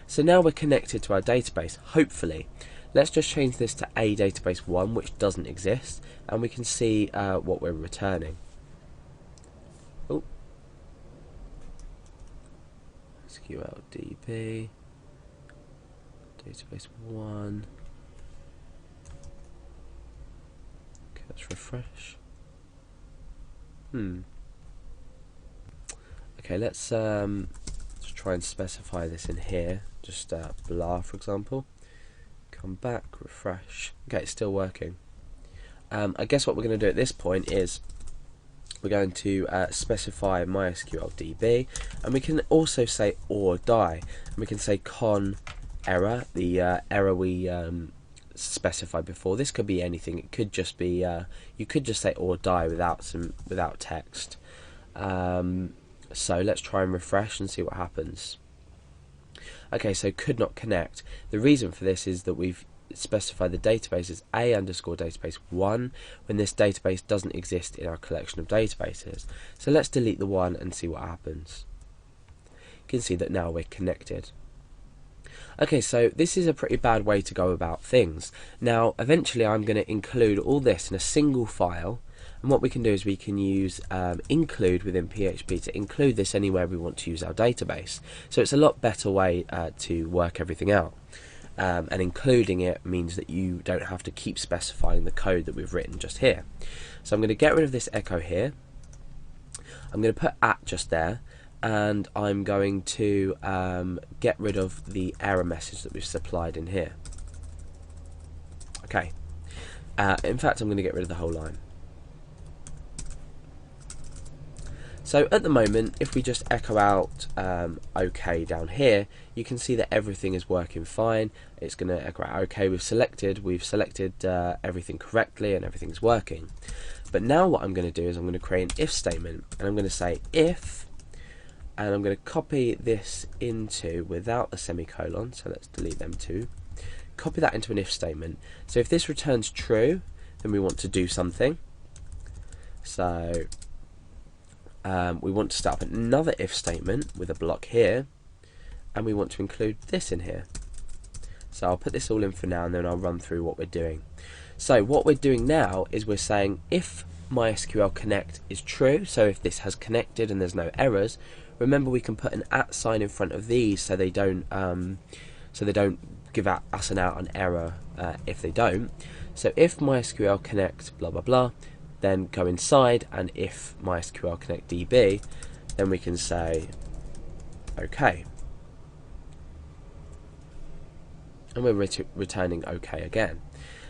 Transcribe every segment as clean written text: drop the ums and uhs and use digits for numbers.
So now we're connected to our database, hopefully. Let's just change this to a database 1, which doesn't exist, and we can see what we're returning. Oh, SQL DB, database 1. Okay, let's refresh. Okay, let's try and specify this in here. Just blah, for example. Come back, refresh. Okay, it's still working. I guess what we're going to do at this point is we're going to specify MySQL DB, and we can also say or die, and we can say con error, the error we specified before. This could be anything. It could just be you could just say or die without text. So let's try and refresh and see what happens. Okay, so could not connect. The reason for this is that we've specified the database as a_database1 when this database doesn't exist in our collection of databases. So let's delete the 1 and see what happens. You can see that now we're connected. Okay, so this is a pretty bad way to go about things. Now, eventually I'm going to include all this in a single file, and what we can do is we can use include within PHP to include this anywhere we want to use our database. So it's a lot better way to work everything out. And including it means that you don't have to keep specifying the code that we've written just here. So I'm going to get rid of this echo here. I'm going to put at just there, and I'm going to get rid of the error message that we've supplied in here. Okay. In fact, I'm going to get rid of the whole line. So at the moment, if we just echo out OK down here, you can see that everything is working fine. It's going to echo out OK. We've selected everything correctly and everything's working. But now what I'm going to do is I'm going to create an if statement, and I'm going to say if, and I'm going to copy this into without a semicolon. So let's delete them too. Copy that into an if statement. So if this returns true, then we want to do something. So we want to start up another if statement with a block here, and we want to include this in here. So I'll put this all in for now, and then I'll run through what we're doing. So what we're doing now is we're saying if MySQL connect is true, so if this has connected and there's no errors, remember we can put an @ sign in front of these so they don't give us an error if they don't. So if MySQL connect blah blah blah, then go inside, and if MySQL connect DB, then we can say OK, and we're returning OK again.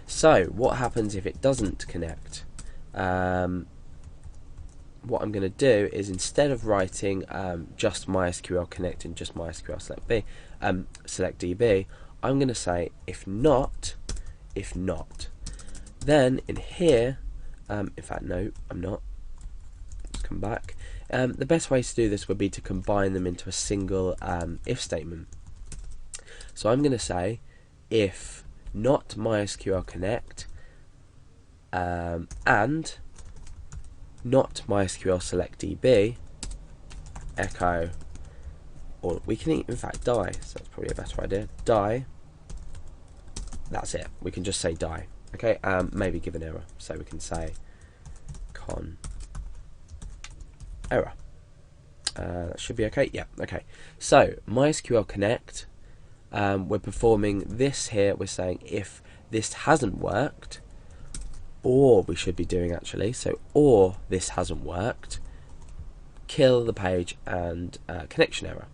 So what happens if it doesn't connect? What I'm going to do is, instead of writing just MySQL connect and just MySQL select DB, I'm going to say if not. Then in here, in fact no, I'm not. Let's come back. The best way to do this would be to combine them into a single if statement. So I'm going to say if not MySQL connect and not MySQL select DB, echo, or we can in fact die, so that's probably a better idea, die. That's it, we can just say die. Okay, maybe give an error, so we can say con error. That should be okay. Yeah, okay. So MySQL connect, we're performing this here. We're saying if this hasn't worked, or we should be doing actually, so or this hasn't worked, kill the page and connection error.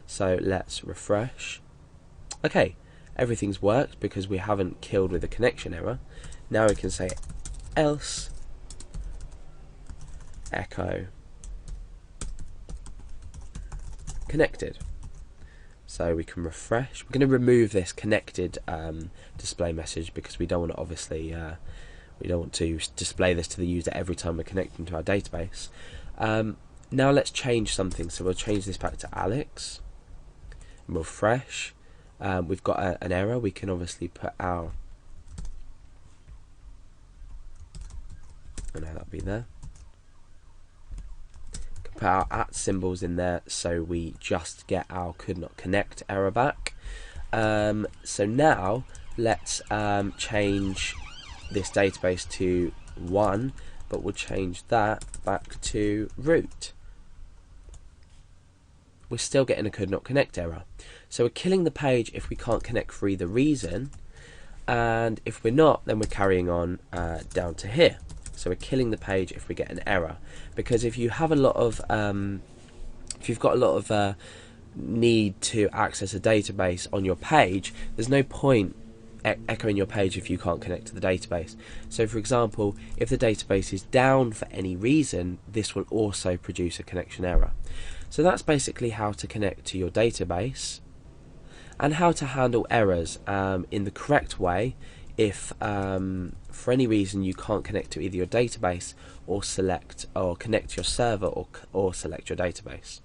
So let's refresh. Okay, everything's worked because we haven't killed with a connection error. Now we can say else echo connected. So we can refresh. We're going to remove this connected display message because we don't want to obviously we don't want to display this to the user every time we're connecting to our database. Now let's change something. So we'll change this back to Alex and we'll refresh. We've got an error. We can obviously put our, I know that'll be there. Can put our @ symbols in there so we just get our could not connect error back. So now let's change this database to 1, but we'll change that back to root. We're still getting a could not connect error. So we're killing the page if we can't connect for either reason, and if we're not, then we're carrying on down to here. So we're killing the page if we get an error, because if you have a lot of if you've got a lot of need to access a database on your page, there's no point echoing your page if you can't connect to the database. So for example, if the database is down for any reason, this will also produce a connection error. So that's basically how to connect to your database and how to handle errors in the correct way if for any reason you can't connect to either your database or connect to your server or select your database.